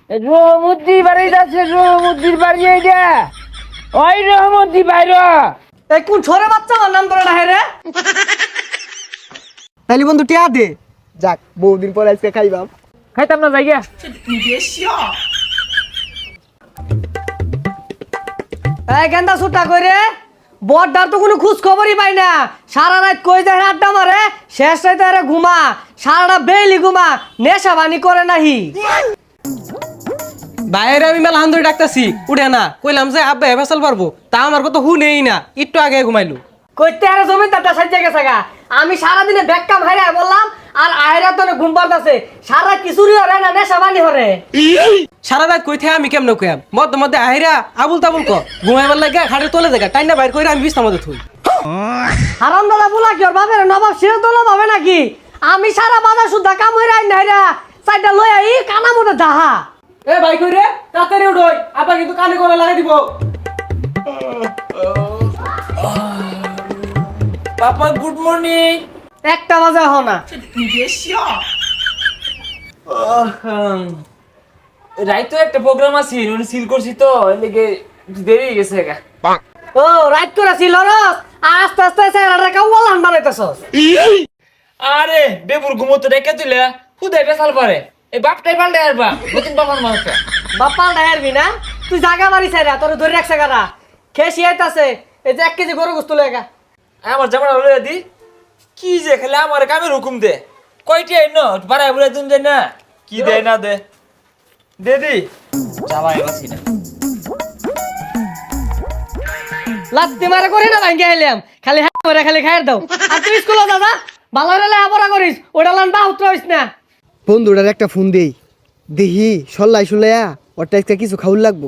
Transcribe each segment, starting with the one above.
রহমদ্দি বাড়ি যাচ্ছে, রহমদ্দির বাড়ি এইটা। ওই রহমদ্দি বাইরে। এই কোন ছোরে বাচ্চা আমার নাম ধরে না রে? তাইলে বন্ধু টিয়া দে। যাক বহুদিন পর আজকে খাইবাম। খাইতাম না জায়গা। এই গেন্দা সুটা করে বড়দার তো কোনো খোঁজ খবরই পাই না। সারা রাত কই যায় আড্ডা মারে, শেষ রাতে আরে ঘুমা, সারাটা বেইলি ঘুমা, নেশা বানি করে নাহি। বাইরে আমি মেলা হান্দুরি ডাকতেছি উঠে না, কইলাম যে আব্বা ফেসাল পারবো, তা আমার কথা নেই না, একটু আগে ঘুমাইলো। কইতে আরে জমিদারটা সাজ্জা গেছে গা। আমি সারাদিনে ব্যাককাম হাইরা বললাম, আর আয়রা তো ঘুম পাড়তাছে। সারা কিছুরি হরে না, নেশা বানি হরে। সারা রাত কই থেকে আমি কেমন কইম, মধ্যে মধ্যে আহিরা আবুল তাবুল ক ঘুমাইবার লাগে খাটে তোলে দেখা টাইনা বাইর করে আমি বিছনার মধ্যে থুই। হারাম দাদা বলা কি ওর বাপের নবাব সেও তোলা পাবে নাকি? আমি সারা বাজার সুদ্ধা কাম হইরা আইন নাইরা চাইটা লই আই কানা মতো দাহা। এ ভাই কই রে, তাড়াতাড়ি উঠোই, আপা কিন্তু কানে করে লাগাই দিব। পাপা গুড মর্নিং। একটা বাজে হ না। রাইতো একটা প্রোগ্রাম আছে, সিল করছি তো এদিকে দেরি হয়ে গেছে গা। ও রাইট করে ছিল রস, আস্তে আস্তে চেহারাটা কাউয়ালান বানাইতেছস। আরে বেবুর ঘুমোতে রেখে তুলে খুদাই বেসাল পারে। এই বাপটাই পাল্টে আসবা, নতুন বাবার মানুষটা। বাপ্পা ডায়ারবি না, তুই জাগা বাড়ি চাইরা তোর ধরে রাখছে গাড়া খেয়ে আইতাছে। এই যে 1 কেজি গরু গোস্ত লেগা আমার জামাটা লইয়া দি। কি যে খেলে আমার কামের হুকুম দে। কয়টি আইন বাড়াই বুড়াই তুমি যাই না, কি দেয় না দে দে দি যাবাই বাসি না। লাত্তি মারা করি না ভাঙ্গে আইলাম, খালি হ্যাঁ করে খালি খাইর দাও। আর তুই স্কুলে দাদা ভালো রেলে আবরা করিস, ওটা লান বা উত্তর হইস না। বন্ধুটার একটা ফোন দেই, দেখি সল্লাই সুলাইয়া ওরটা একটা কিছু খাউল লাগবো।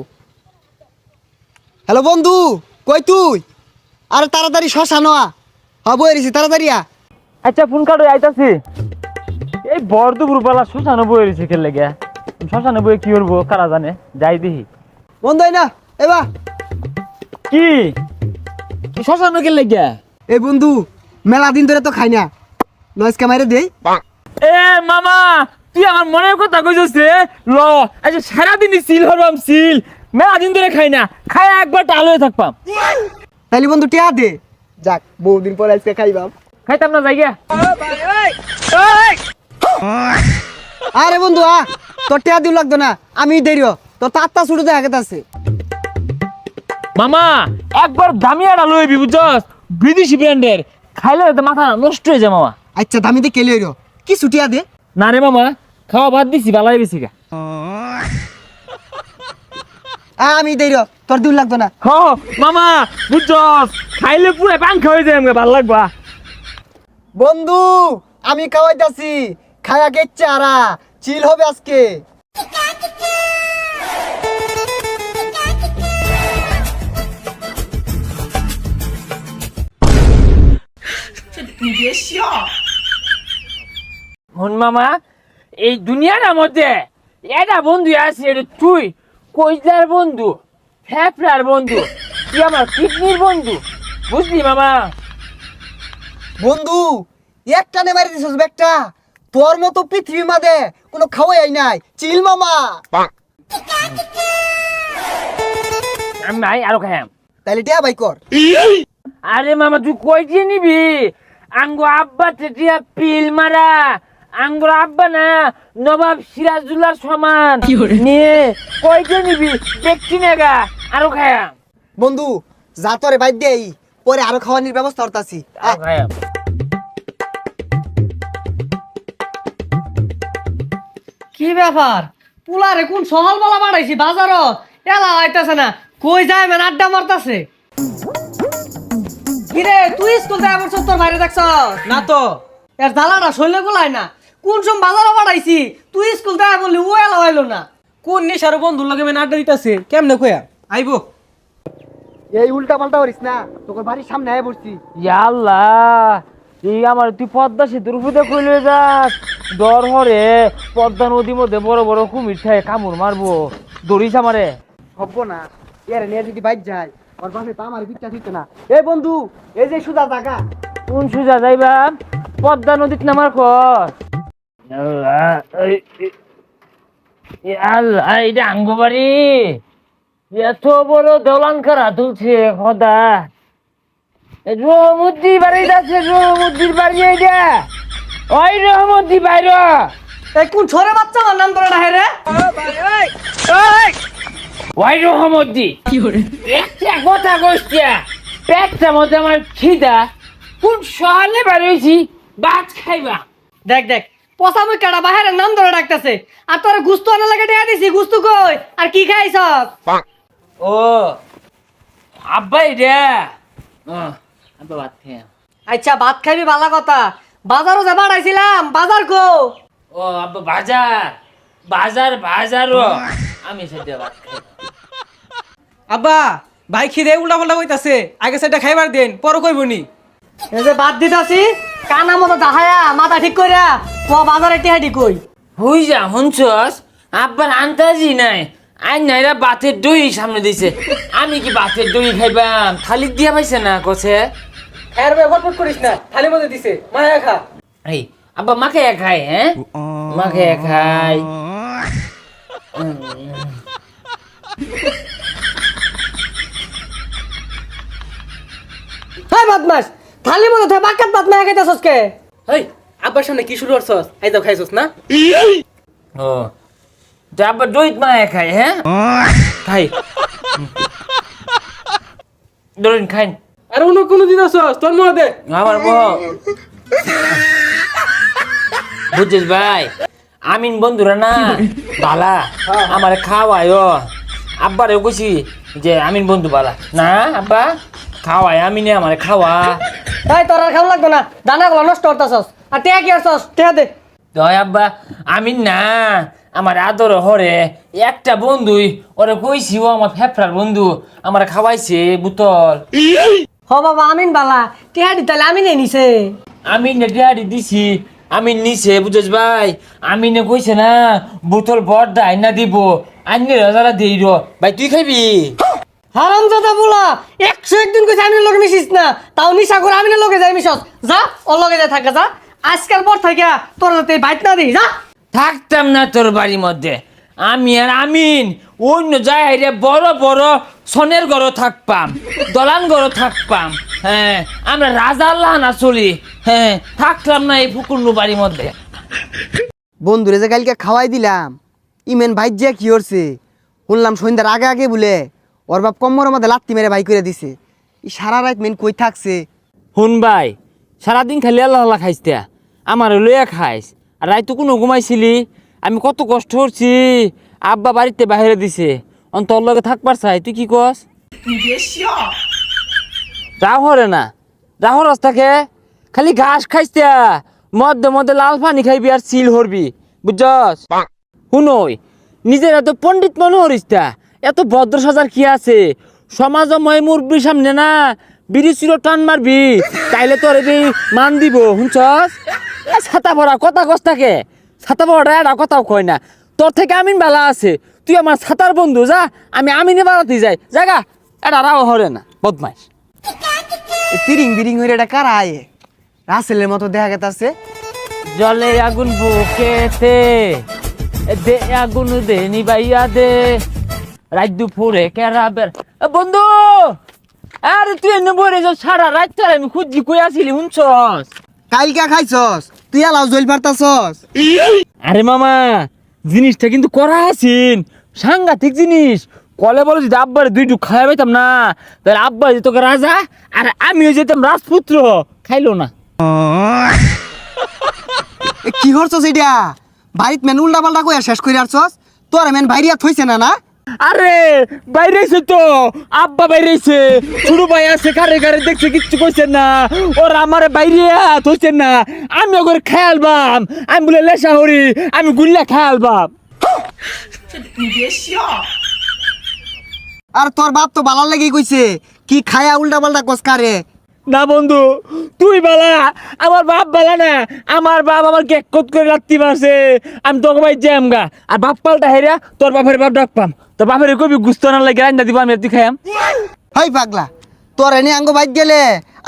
হ্যালো বন্ধু, কই তুই? আরে তাড়াতাড়ি শ্মশান হবো এরিছি, তাড়াতাড়ি আ। আচ্ছা ফোন কাটো আইতাছি। এই বর্দপুর পালা শ্মশানে বই রয়েছে খেলে গে। শ্মশানে বই কি করবো কারা জানে, যাই দেখি। বন্ধু না এবা কি শ্মশানে খেলে গে? এই বন্ধু মেলা দিন ধরে তো খাই না, নয়েজ ক্যামেরা দেই। এ মামা তুই আমার মনের কথা কইছিস রে। ল আচ্ছা সারাদিনই সিল হরবাম, সিল মেলা দিন ধরে খাই না, খাই একবার টাল হয়ে থাকবাম। তাইলে বন্ধু টিয়া দে। যাক বহুদিন পর আজকে খাইবাম। খাইতাম না জায়গা। আরে বন্ধু তোর টিয়া দিও লাগতো না, আমি দেরি তোর তাত্তা ছুটে দেখা আছে। মামা একবার দামিয়া ডাল হইবি বুঝছস, বিদেশি ব্র্যান্ডের, খাইলে তো মাথা নষ্ট হয়ে যায় মামা। আচ্ছা দামিতে কেলে হইল কি ছুটিয়া দে। না রে মামা খাওয়া বাদ দিছি, ভালো হয়ে গেছি গা। আমি দেরি তোর দিও লাগতো না। হ মামা বুঝছস, খাইলে পুরো পাংখা হয়ে যায়, আমাকে ভালো লাগবা। বন্ধু আমি খাওয়াইতাছি, খায়া গেচ্ছে আরা চিল হবে আজকে। হন মামা এই দুনিয়ার মধ্যে এটা বন্ধু আছে, এটা তুই কইজার বন্ধু, ফেফড়ার বন্ধু, তুই আমার কিডনির বন্ধু, বুঝলি মামা? বন্ধু একটা নে মারি দিছস একটা, তোর মতো পৃথিবী মাঝে কোনো খাওয়াই নাই, চিল মামা। আমি নাই আরো খাইম। তাইলে টিয়া ভাই কর। আরে মামা তুই কইতে নিবি? আঙ্গো আব্বা টেটিয়া পিল মারা, আঙ্গুর আব্বা না নবাব সিরাজুল্লাহর সমান নিয়ে কইতে নিবি? দেখছি না গা, আরো খাইম। বন্ধু যা তোরে বাইর দেই, পরে আরো খাওয়ানোর ব্যবস্থা করতাছি। আরো খাইম। কি ব্যাপার পুলারে কোন সহল বলা বাড়াইছি বাজারত, এলা হইতাছে না, কই যায় মেন আড্ডা মারতাছে। কিরে তুই স্কুল যায় বছর তোর বাইরে দেখছ না তো এর জ্বালাটা শৈলে গুলাই না, কোন সম বাজারও বাড়াইছি তুই স্কুল যায় বললি ও এলা হইলো না। কোন নিশার বন্ধুর লগে মেন আড্ডা দিতেছে, কেমনে কয়া আইবো? এই উল্টা পাল্টা করিস না, তোর বাড়ির সামনে আয় বসছি। আল্লাহ এই আমার তুই পদ্মা সেতুর উপরে কইলে যাস, ডর হরে পদ্মা নদীর মধ্যে বড় বড় কুমির থাকে, কামড় মারবো, দৌড়িস আমারে। হব না এর নিয়ে যদি বাইক যায়, ওর বাসে তো আমার বিচ্ছা দিত না। এই বন্ধু এই যে সুদা জায়গা। কোন সুজা যাইবা? পদ্মা নদীত নামার কর। আল্লাহ এটা আঙ্গ বাড়ি, এত বড় দলান খারা তুলছে খোদা। রহমদ্দি বাড়ি আছে, রহমদ্দির বাড়ি এইটা। ওই রহমদ্দি বাইর, এই কোন ছোরে বাচ্চা আমার নাম ধরে ডাহে রে? ওই রহমদ্দি একটা কথা কইছিয়া পেটটা মধ্যে আমার খিদা, কোন সহালে বাড়িয়েছি ভাত খাইবা। দেখ দেখ পচা মুই কাটা বাহিরের নাম ধরে ডাকতেছে, আর তোর গুস্তু আনা লাগে দেয়া দিছি, গুস্তু কই আর কি খাইছস? ও আব্বা এটা আব্বা ভাত খাই। আচ্ছা ভাত খাইবি ভালো কথা, বাজারও যা বাড়াইছিলাম, বাজার কো? ও আব্বা বাজার বাজার বাজারও আমি সেটা ভাত খাই। আব্বা ভাই খিদে উল্টা পাল্টা কইতাছে, আগে সেটা খাইবার দেন পরে কইবনি। এই যে বাদ দিতাছি কানা মতো দাহায়া মাথা ঠিক কইরা ও বাজারে টিহাডি কই। হই যা শুনছস, আব্বার আন্তাজি নাই। আই নাইরা বাতের দই সামনে দিছে, আমি কি বাতের দই খাইবাম? থালি দিয়া পাইছে না কছে। খায়ের ভাই ফটফট করিস না, থালি মধ্যে দিছে মায়া খা। এই আব্বা মাকে খায়, হ্যাঁ মাকে খায়। হাই বদমাস, থালি মতো তুই বাকাত ভাত মায়া খাইতাছস কে? হেই আব্বার সামনে কি শুরু করছস? আই যাও খাইছস না? ও তো আব্বা দই মাকে খায়, হ্যাঁ খাই ধরেন খাইন। আর অন্য কোনো দিন আসছস তোর মুখ দে। আমার বউ বুঝছিস ভাই, আমিন বন্ধুরা না বালা আমার খাওয়ায়। আব্বারে কইছি যে আমিন বন্ধু বালা না, আব্বা খাওয়ায় আমিনে আমার খাওয়া। তাই তোর আর খাওয়া লাগবে না, দানাগুলো নষ্ট করতাছস। আর টিয়া কি আসছস? টিয়া দে। দয় আব্বা আমিন না আমার আদর হরে একটা বন্ধুই ওরে কইছি, ও আমার ফেফড়ার বন্ধু আমার খাওয়াইছে বোতল। হ বাবা আমিন বালা, টিহাডি তাহলে আমিনে নিছে। আমি ডিয়ারি দিছি, আমি নিছে বুঝছ ভাই। আমিনে কইছে না বোতল বড় আইনা দিব, আইনে রাজারা দেই র ভাই। তুই খাইবি? হারামজাদা বলা 101 দিন কইছে আমিনের লগে মিশিস না, তাও নিশা করে আমিনের লগে যাই মিশস। যা ওর লগে যাই থাকা যা, আজকাল পর থেকে তোর যাতে বাইট না দিই। যা থাকতাম না তোর বাড়ির মধ্যে। আমি আর আমিন অন্য জায়গায় বড় বড় সনের ঘরও থাকপাম, দলান ঘরও থাকপাম। হ্যাঁ আমরা রাজা আল্লাহ না চলি। হ্যাঁ থাকলাম না এই ফুকুন্নু বাড়ির মধ্যে। বন্ধুরে যে কালকে খাওয়াই দিলাম, ইমেন ভাই যে কি করছে শুনলাম সন্ধ্যার আগে আগে বলে ওর বাপ কম্মরের মধ্যে লাত্তি মেরে ভাই করে দিছে। এই সারা রাত মেন কই থাকছে? শুন ভাই, সারাদিন খালি আল্লাহ আল্লাহ খাইস তা, আমার লইয়া খাইস। আর রাইতো কোনো ঘুমাইছিলি? আমি কত কষ্ট করছি, আব্বা বাড়িতে বাইরে দিছে, তোর লগে থাকবার চাই। তুই কি কস? রাহ হরে না, রাহ রাস্তাকে খালি ঘাস খাইস তা, মধ্যে মধ্যে লাল পানি খাইবি আর চিল হরবি বুঝছস। শুনই নিজের এত পণ্ডিত মনে হরিস তা, এত ভদ্র সাজার কি আছে? সমাজ ময় মুরব্বীর সামনে না বিড়ি চির টান মারবি, তাইলে তোর মান দিব। শুনছস? ছাতা ভরা কথা কস থাকে, ছাতা ভরা এটা কথাও কয় না। তোর থেকে আমিন বেলা আছে, তুই আমার ছাতার বন্ধু। যা আমি আমিনে বেড়াতে যাই জাগা, এটা রাও হরে না বদমাইশ। তিরিং বিরিং হয়ে এটা কারা আয়ে? রাসেলের মতো দেখা গেছে। জলে আগুন বুকেতে দে, আগুন দে নিবাইয়া দে, রাত দুপুরে কেরাবের। বন্ধু আরে তুই এনে বলে যাও, সারা রাত তার আমি খুঁজি কই আসিলি। শুনছস? কালকা খাইছস তুই আলাও জল পারতাছস। আরে মামা জিনিসটা কিন্তু করা আছিন, সাংঘাতিক জিনিস। কলে বলে যদি আব্বারে দুই ডুক খাওয়া পাইতাম না, তাহলে আব্বা যেত রাজা আর আমিও যেতাম রাজপুত্র। খাইলো না। কি করছস এটা? বাড়িত মেন উল্টা পাল্টা কইয়া শেষ করে আসছস। তোর মেন বাইরিয়া থইছে না না? আরে বাইরেছে তো, আব্বা বাইরেছে, ছোট ভাই আছে কারে কারে দেখছে, কিচ্ছু কইছেন না। ওর আমার বাইরে থইছেন না, আমি ওর খেয়ালবাম। আমি বলে লেসা হরি, আমি গুল্লা খেয়ালবাম। আর তোর বাপ তো বালার লাগি কইছে, কি খায়া উল্টা পাল্টা কস কারে? না বন্ধু তুই বালা, আমার বাপ বালা না। আমার বাপ আমার কেকত করে রাত্রি মারছে, আমি তোকে ভাই জ্যাম গা। আর বাপ পাল্টা হেরা তোর বাপের বাপ ডাক পাম, তোর বাপের কবি গুস্ত না লাগে রান্না দিব, আমি তুই খাইয়াম। হই পাগলা, তোর এনে আঙ্গ বাইক গেলে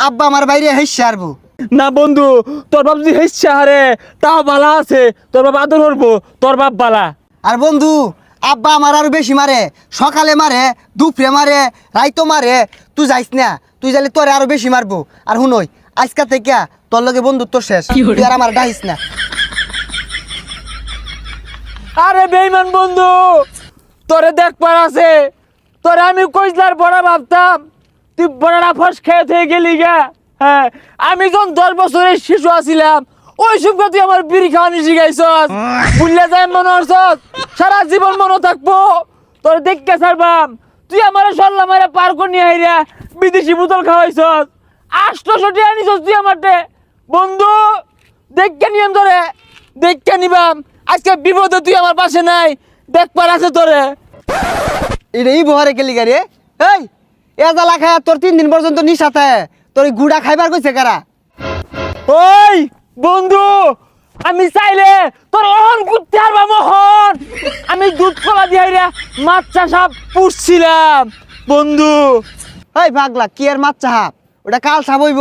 আব্বা আমার বাইরে হেসে আরবো। না বন্ধু, তোর বাপ যদি হেসছে হারে তাও বালা আছে, তোর বাপ আদর করবো, তোর বাপ বালা। আর বন্ধু আব্বা আমার আরো বেশি মারে, সকালে মারে, দুপুরে মারে, রাইতো মারে। তুই যাইস না, তুই যাইলে তোরে আরো বেশি মারবো। আর শুনই আজকা থেকে তোর লগে বন্ধুত্ব শেষ, তুই আর আমার ডাইস না। আরে বেইমান বন্ধু, তোরে দেখবার আছে, তোরে আমি কইলার বড় ভাবতাম, তুই বড়রা ফস খেয়ে থেকে গেলি গা। হ্যাঁ, আমি যখন 10 বছরের শিশু আছিলাম ওই সময় তুই আমার বিড়ি খাওয়ানি শিখাইছস, ভুললে যায় মনে হচ্ছস, সারা জীবন মনে থাকবো। তোর দেখকে ছাড়বাম, তুই আমার সল্লা মারে পার করে নিয়ে আইরা বিদেশি বোতল খাওয়াইছস, 800 টাকা নিছস তুই আমারটে। বন্ধু দেখকে নিয়ম ধরে, দেখকে নিবাম, আজকে বিপদে তুই আমার পাশে নাই, দেখবার আছে তোরে। এটা এই বহরে গেলি গাড়ি এই এজালা খায় তোর 3 দিন পর্যন্ত নিশাতে তোর এই গুড়া খাইবার কইছে কারা? ওই বন্ধু, আমি চাইলে তোর অহন করতে পারবা মোহন। আমি দুধ কলা দিয়ে মাছ চাষা পুষছিলাম বন্ধু। এই পাগলা কি আর মাছ চাহাব, ওটা কাল সাবইব।